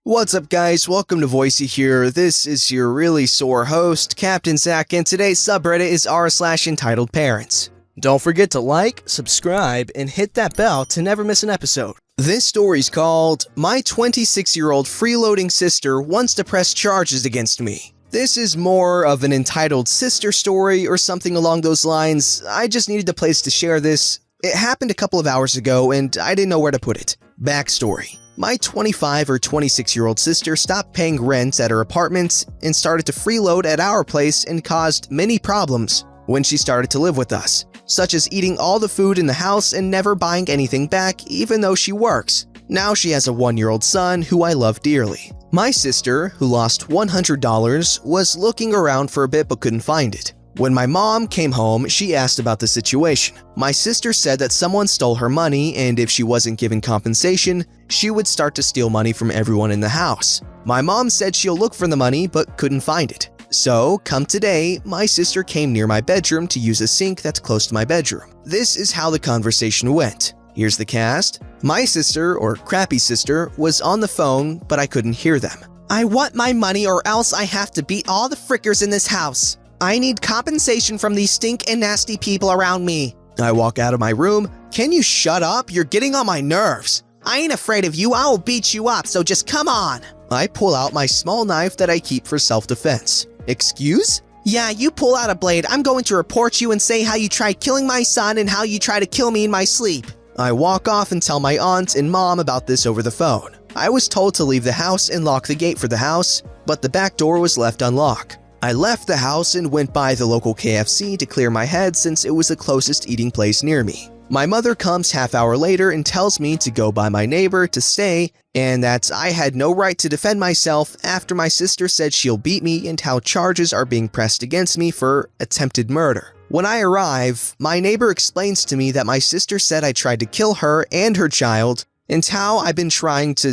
What's up guys, welcome to Voicey here. This is your really sore host, Captain Zach, and today's subreddit is r/EntitledParents. Don't forget to like, subscribe, and hit that bell to never miss an episode. This story's called, My 26-year-old freeloading sister wants to press charges against me. This is more of an entitled sister story or something along those lines. I just needed a place to share this. It happened a couple of hours ago and I didn't know where to put it. Backstory. My 25 or 26-year-old sister stopped paying rent at her apartment and started to freeload at our place and caused many problems when she started to live with us, such as eating all the food in the house and never buying anything back even though she works. Now she has a 1-year-old son who I love dearly. My sister, who lost $100, was looking around for a bit but couldn't find it. When my mom came home, she asked about the situation. My sister said that someone stole her money and if she wasn't given compensation, she would start to steal money from everyone in the house. My mom said she'll look for the money but couldn't find it. So, come today, my sister came near my bedroom to use a sink that's close to my bedroom. This is how the conversation went. Here's the cast. My sister, or crappy sister, was on the phone, but I couldn't hear them. I want my money or else I have to beat all the frickers in this house. I need compensation from these stink and nasty people around me. I walk out of my room. Can you shut up? You're getting on my nerves. I ain't afraid of you. I will beat you up, so just come on. I pull out my small knife that I keep for self-defense. Excuse? Yeah, you pull out a blade. I'm going to report you and say how you tried killing my son and how you try to kill me in my sleep. I walk off and tell my aunt and mom about this over the phone. I was told to leave the house and lock the gate for the house, but the back door was left unlocked. I left the house and went by the local KFC to clear my head since it was the closest eating place near me. My mother comes half-hour later and tells me to go by my neighbor to stay and that I had no right to defend myself after my sister said she'll beat me and how charges are being pressed against me for attempted murder. When I arrive, my neighbor explains to me that my sister said I tried to kill her and her child and how I've been trying to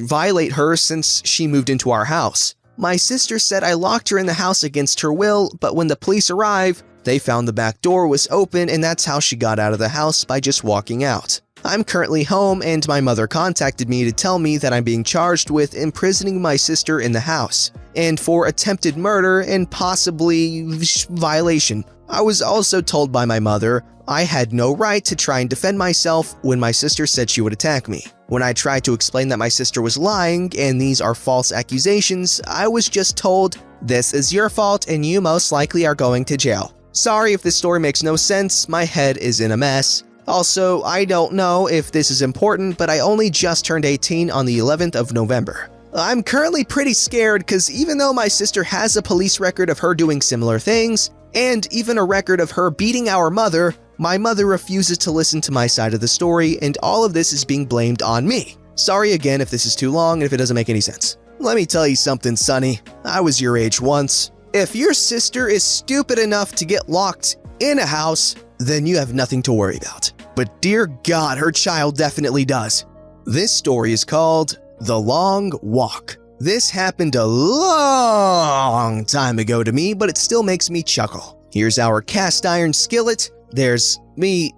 violate her since she moved into our house. My sister said I locked her in the house against her will, but when the police arrived, they found the back door was open and that's how she got out of the house by just walking out. I'm currently home and my mother contacted me to tell me that I'm being charged with imprisoning my sister in the house and for attempted murder and possibly violation. I was also told by my mother I had no right to try and defend myself when my sister said she would attack me. When I tried to explain that my sister was lying and these are false accusations, I was just told, this is your fault and you most likely are going to jail. Sorry if this story makes no sense, my head is in a mess. Also, I don't know if this is important, but I only just turned 18 on the 11th of November. I'm currently pretty scared because even though my sister has a police record of her doing similar things, and even a record of her beating our mother, my mother refuses to listen to my side of the story and all of this is being blamed on me. Sorry again if this is too long and if it doesn't make any sense. Let me tell you something, Sonny. I was your age once. If your sister is stupid enough to get locked in a house, then you have nothing to worry about. But dear God, her child definitely does. This story is called The Long Walk. This happened a long time ago to me, but it still makes me chuckle. Here's our cast iron skillet. There's me,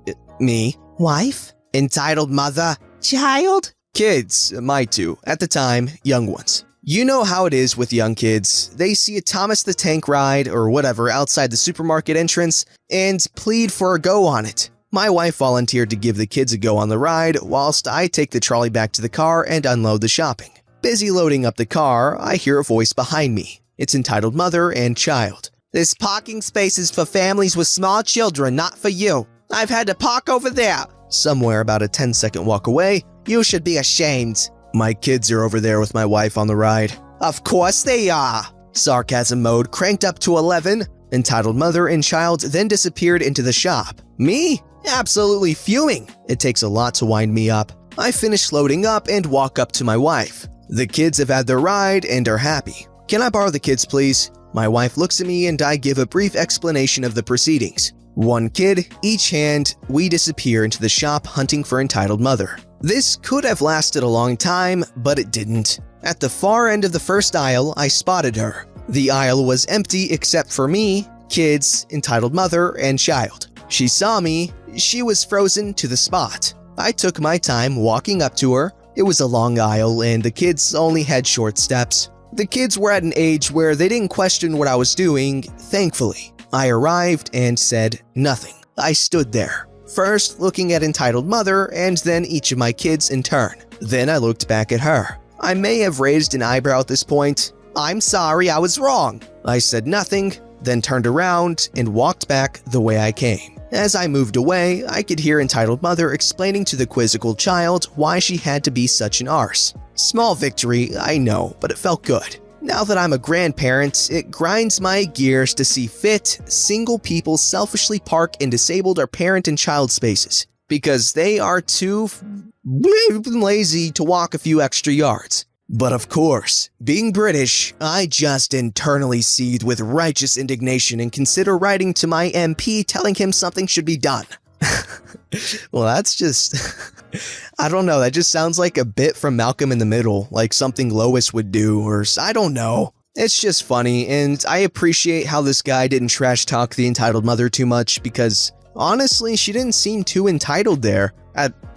wife, entitled mother, child, kids, my two, at the time, young ones. You know how it is with young kids. They see a Thomas the Tank ride or whatever outside the supermarket entrance and plead for a go on it. My wife volunteered to give the kids a go on the ride whilst I take the trolley back to the car and unload the shopping. Busy loading up the car, I hear a voice behind me. It's entitled Mother and Child. This parking space is for families with small children, not for you. I've had to park over there. Somewhere about a 10-second walk away. You should be ashamed. My kids are over there with my wife on the ride. Of course they are. Sarcasm mode cranked up to 11. Entitled Mother and Child then disappeared into the shop. Me? Absolutely fuming. It takes a lot to wind me up. I finish loading up and walk up to my wife. The kids have had their ride and are happy. Can I borrow the kids, please? My wife looks at me and I give a brief explanation of the proceedings. One kid, each hand, we disappear into the shop hunting for entitled Mother. This could have lasted a long time, but it didn't. At the far end of the first aisle, I spotted her. The aisle was empty except for me, kids, entitled Mother, and Child. She saw me. She was frozen to the spot. I took my time walking up to her It was a long aisle and the kids only had short steps. The kids were at an age where they didn't question what I was doing, thankfully. I arrived and said nothing. I stood there, first looking at entitled mother and then each of my kids in turn. Then I looked back at her. I may have raised an eyebrow at this point. "I'm sorry, I was wrong." I said nothing, then turned around and walked back the way I came. As I moved away, I could hear entitled mother explaining to the quizzical child why she had to be such an arse. Small victory, I know, but it felt good. Now that I'm a grandparent, it grinds my gears to see fit, single people selfishly park in disabled or parent and child spaces because they are too lazy to walk a few extra yards. But of course, being British, I just internally seethe with righteous indignation and consider writing to my MP telling him something should be done. Well, that's just... I don't know, that just sounds like a bit from Malcolm in the Middle, like something Lois would do, or I don't know. It's just funny, and I appreciate how this guy didn't trash talk the entitled mother too much because, honestly, she didn't seem too entitled there.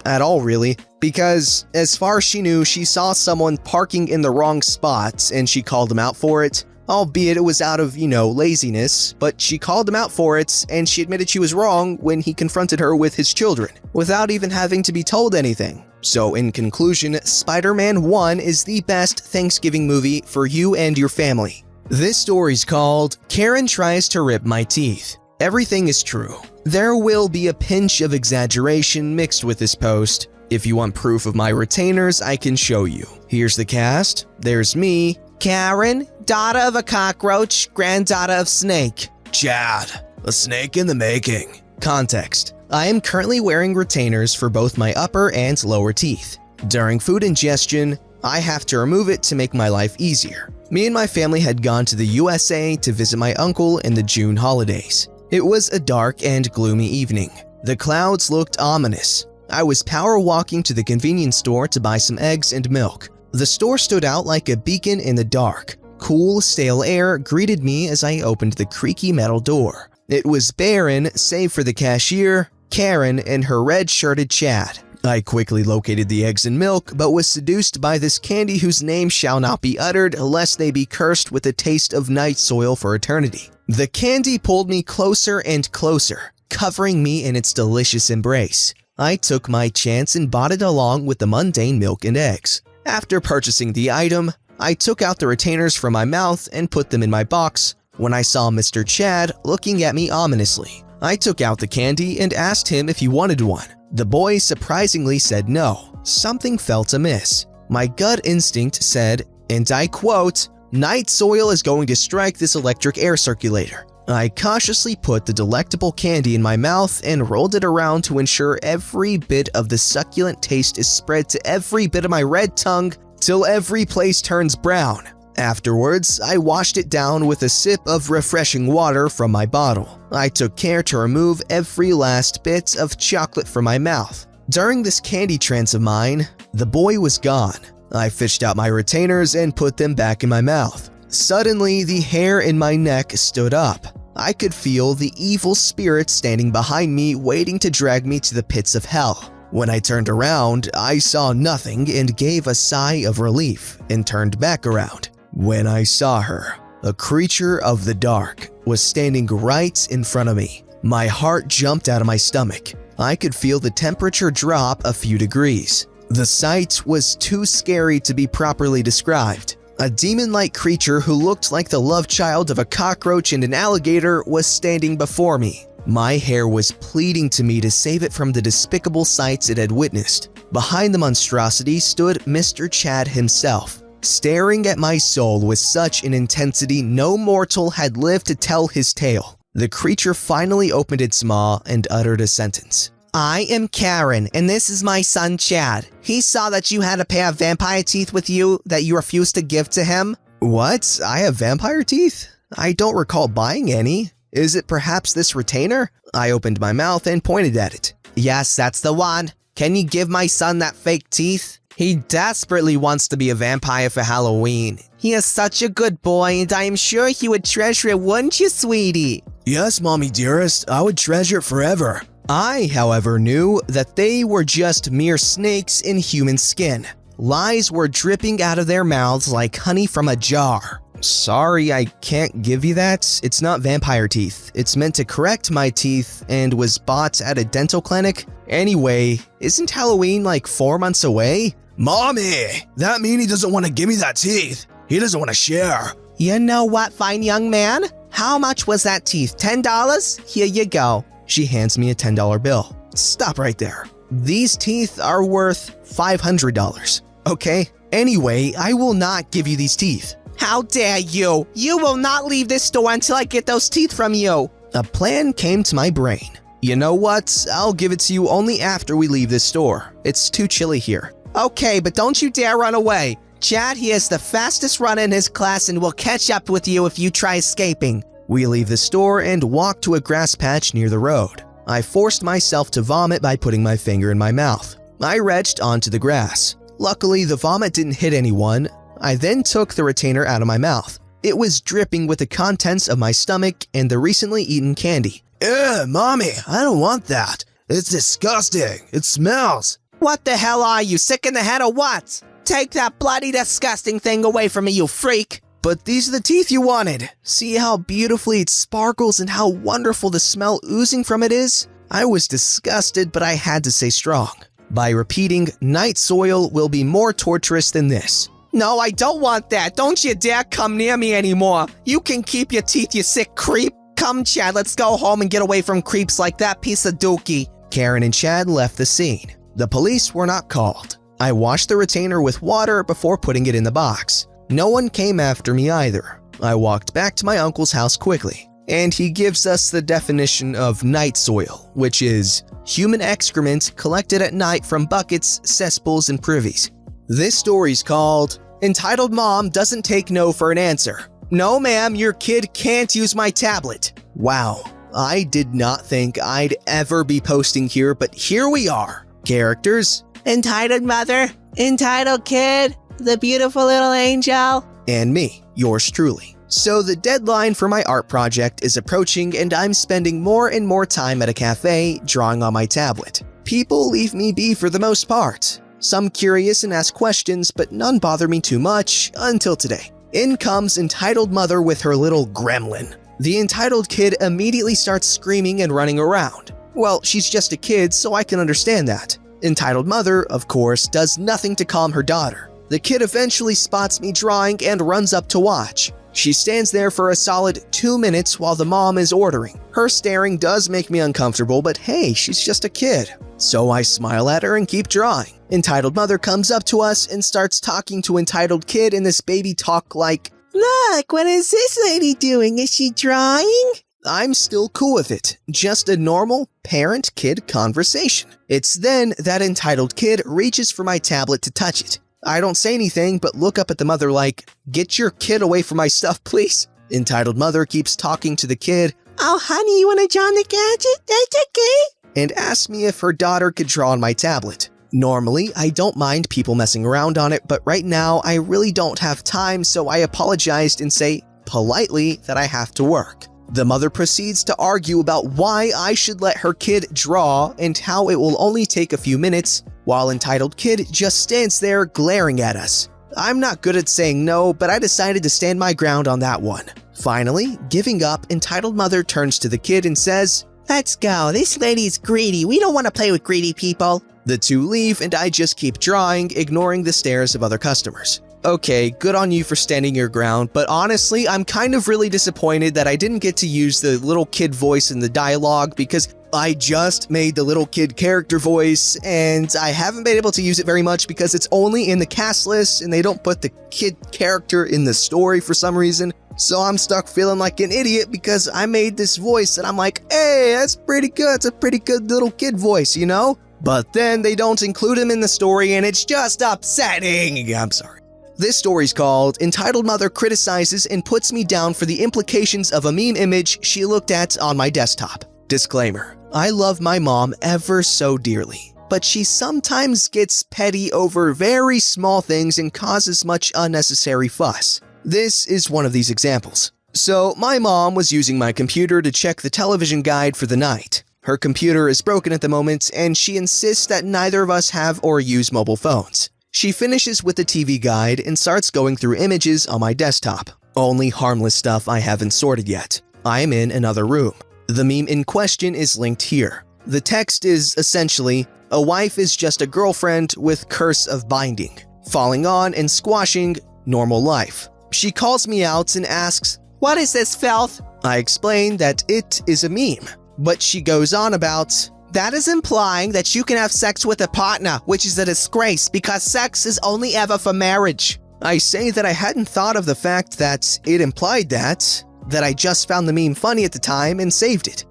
At all, really. Because, as far as she knew, she saw someone parking in the wrong spot and she called him out for it. Albeit it was out of, laziness, but she called him out for it and she admitted she was wrong when he confronted her with his children, without even having to be told anything. So in conclusion, Spider-Man 1 is the best Thanksgiving movie for you and your family. This story's called Karin Tries to Rip My Teeth. Everything is true. There will be a pinch of exaggeration mixed with this post. If you want proof of my retainers, I can show you. Here's the cast. There's me, Karin, daughter of a cockroach, granddaughter of snake. Chad, a snake in the making. Context. I am currently wearing retainers for both my upper and lower teeth. During food ingestion, I have to remove it to make my life easier. Me and my family had gone to the USA to visit my uncle in the June holidays. It was a dark and gloomy evening. The clouds looked ominous. I was power walking to the convenience store to buy some eggs and milk. The store stood out like a beacon in the dark. Cool, stale air greeted me as I opened the creaky metal door. It was barren, save for the cashier, Karin, and her red-shirted Chad. I quickly located the eggs and milk, but was seduced by this candy whose name shall not be uttered, lest they be cursed with a taste of night soil for eternity. The candy pulled me closer and closer, covering me in its delicious embrace. I took my chance and bought it along with the mundane milk and eggs. After purchasing the item, I took out the retainers from my mouth and put them in my box when I saw Mr. Chad looking at me ominously. I took out the candy and asked him if he wanted one. The boy surprisingly said no. Something felt amiss. My gut instinct said, and I quote, "Night soil is going to strike this electric air circulator." I cautiously put the delectable candy in my mouth and rolled it around to ensure every bit of the succulent taste is spread to every bit of my red tongue till every place turns brown. Afterwards, I washed it down with a sip of refreshing water from my bottle. I took care to remove every last bit of chocolate from my mouth. During this candy trance of mine, the boy was gone. I fished out my retainers and put them back in my mouth. Suddenly, the hair in my neck stood up. I could feel the evil spirit standing behind me waiting to drag me to the pits of hell. When I turned around, I saw nothing and gave a sigh of relief and turned back around. When I saw her, a creature of the dark was standing right in front of me. My heart jumped out of my stomach. I could feel the temperature drop a few degrees. The sight was too scary to be properly described. A demon-like creature who looked like the love child of a cockroach and an alligator was standing before me. My hair was pleading to me to save it from the despicable sights it had witnessed. Behind the monstrosity stood Mr. Chad himself, staring at my soul with such an intensity no mortal had lived to tell his tale. The creature finally opened its maw and uttered a sentence. "I am Karin, and this is my son Chad. He saw that you had a pair of vampire teeth with you that you refused to give to him." "What? I have vampire teeth? I don't recall buying any. Is it perhaps this retainer?" I opened my mouth and pointed at it. "Yes, that's the one. Can you give my son that fake teeth? He desperately wants to be a vampire for Halloween. He is such a good boy, and I am sure he would treasure it, wouldn't you, sweetie?" "Yes, mommy dearest, I would treasure it forever." I, however, knew that they were just mere snakes in human skin. Lies were dripping out of their mouths like honey from a jar. Sorry, I can't give you that. It's not vampire teeth. It's meant to correct my teeth and was bought at a dental clinic. Anyway, isn't Halloween like 4 months away? Mommy, that mean he doesn't want to give me that teeth. He doesn't want to share. You know what, fine young man? How much was that teeth? $10? Here you go. She hands me a $10 bill. Stop right there. These teeth are worth $500. Okay? Anyway, I will not give you these teeth. How dare you? You will not leave this store until I get those teeth from you. A plan came to my brain. You know what? I'll give it to you only after we leave this store. It's too chilly here. Okay, but don't you dare run away. Chad, he is the fastest runner in his class and will catch up with you if you try escaping. We leave the store and walk to a grass patch near the road. I forced myself to vomit by putting my finger in my mouth. I retched onto the grass. Luckily, the vomit didn't hit anyone. I then took the retainer out of my mouth. It was dripping with the contents of my stomach and the recently eaten candy. Ew, Mommy, I don't want that. It's disgusting. It smells. What the hell are you, sick in the head or what? Take that bloody disgusting thing away from me, you freak. But these are the teeth you wanted. See how beautifully it sparkles and how wonderful the smell oozing from it is? I was disgusted, but I had to stay strong. By repeating, night soil will be more torturous than this. No, I don't want that. Don't you dare come near me anymore. You can keep your teeth, you sick creep. Come, Chad, let's go home and get away from creeps like that piece of dookie. Karin and Chad left the scene. The police were not called. I washed the retainer with water before putting it in the box. No one came after me either. I walked back to my uncle's house quickly, and he gives us the definition of night soil, which is human excrement collected at night from buckets, cesspools, and privies. This story's called Entitled Mom Doesn't Take No for an Answer. No, ma'am, your kid can't use my tablet. Wow, I did not think I'd ever be posting here, but here we are. Characters: Entitled Mother, Entitled Kid, the beautiful little angel, and me, yours truly. So the deadline for my art project is approaching and I'm spending more and more time at a cafe drawing on my tablet. People leave me be for the most part. Some curious and ask questions, but none bother me too much until today. In comes Entitled Mother with her little gremlin. The entitled kid immediately starts screaming and running around. Well, she's just a kid, so I can understand that. Entitled Mother, of course, does nothing to calm her daughter. The kid eventually spots me drawing and runs up to watch. She stands there for a solid 2 minutes while the mom is ordering. Her staring does make me uncomfortable, but hey, she's just a kid. So I smile at her and keep drawing. Entitled Mother comes up to us and starts talking to Entitled Kid in this baby talk like, "Look, what is this lady doing? Is she drawing?" I'm still cool with it. Just a normal parent-kid conversation. It's then that Entitled Kid reaches for my tablet to touch it. I don't say anything, but look up at the mother like, "Get your kid away from my stuff, please." Entitled Mother keeps talking to the kid. "Oh, honey, you want to draw on the gadget? That's okay." And asks me if her daughter could draw on my tablet. Normally, I don't mind people messing around on it, but right now, I really don't have time, so I apologized and say, politely, that I have to work. The mother proceeds to argue about why I should let her kid draw and how it will only take a few minutes, while Entitled Kid just stands there glaring at us. I'm not good at saying no, but I decided to stand my ground on that one. Finally, giving up, Entitled Mother turns to the kid and says, "Let's go, this lady's greedy, we don't want to play with greedy people." The two leave and I just keep drawing, ignoring the stares of other customers. Okay, good on you for standing your ground, but honestly, I'm kind of really disappointed that I didn't get to use the little kid voice in the dialogue because I just made the little kid character voice and I haven't been able to use it very much because it's only in the cast list and they don't put the kid character in the story for some reason. So I'm stuck feeling like an idiot because I made this voice and I'm like, hey, that's pretty good, it's a pretty good little kid voice, you know? But then they don't include him in the story and it's just upsetting. I'm sorry. This story's called Entitled Mother Criticizes and Puts Me Down for the Implications of a Meme Image She Looked At on My Desktop. Disclaimer: I love my mom ever so dearly, but she sometimes gets petty over very small things and causes much unnecessary fuss. This is one of these examples. So, my mom was using my computer to check the television guide for the night. Her computer is broken at the moment, and she insists that neither of us have or use mobile phones. She finishes with the TV guide and starts going through images on my desktop. Only harmless stuff I haven't sorted yet. I am in another room. The meme in question is linked here. The text is essentially, a wife is just a girlfriend with curse of binding, falling on and squashing normal life. She calls me out and asks, "What is this filth?" I explain that it is a meme, but she goes on about, "That is implying that you can have sex with a partner, which is a disgrace because sex is only ever for marriage." I say that I hadn't thought of the fact that it implied that I just found the meme funny at the time and saved it.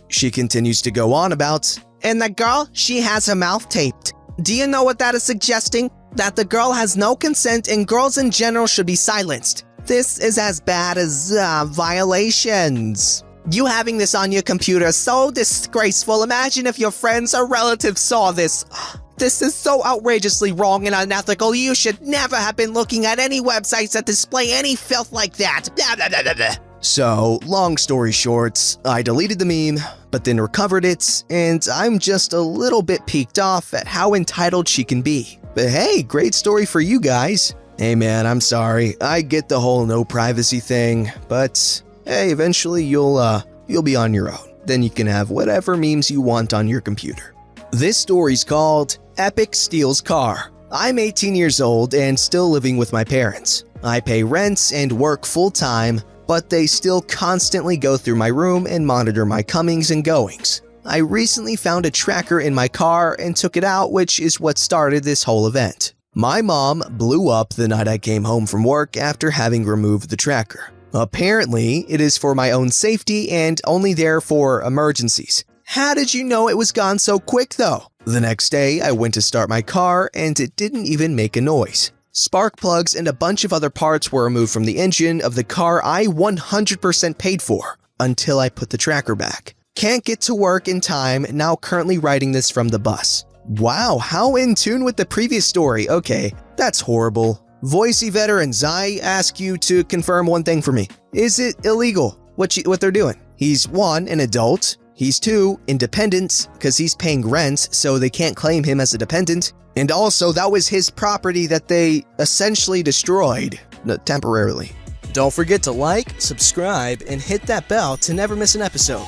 She continues to go on about, "And the girl, she has her mouth taped. Do you know what that is suggesting? That the girl has no consent and girls in general should be silenced. This is as bad as violations. You having this on your computer is so disgraceful. Imagine if your friends or relatives saw this. This is so outrageously wrong and unethical. You should never have been looking at any websites that display any filth like that." Blah, blah, blah, blah, blah. So, long story short, I deleted the meme, but then recovered it, and I'm just a little bit peaked off at how entitled she can be. But hey, great story for you guys. Hey man, I'm sorry. I get the whole no privacy thing, but hey, eventually you'll be on your own. Then you can have whatever memes you want on your computer. This story's called Epic Steals Car. I'm 18 years old and still living with my parents. I pay rent and work full-time, but they still constantly go through my room and monitor my comings and goings. I recently found a tracker in my car and took it out, which is what started this whole event. My mom blew up the night I came home from work after having removed the tracker. Apparently, it is for my own safety and only there for emergencies. How did you know it was gone so quick though? The next day, I went to start my car and it didn't even make a noise. Spark plugs and a bunch of other parts were removed from the engine of the car I 100% paid for until I put the tracker back. Can't get to work in time, now currently writing this from the bus. Wow, how in tune with the previous story. Okay, that's horrible. Voicey veterans, I ask you to confirm one thing for me. Is it illegal what they're doing? He's 1, an adult. He's 2, independent, because he's paying rent, so they can't claim him as a dependent. And also, that was his property that they essentially destroyed, temporarily. Don't forget to like, subscribe, and hit that bell to never miss an episode.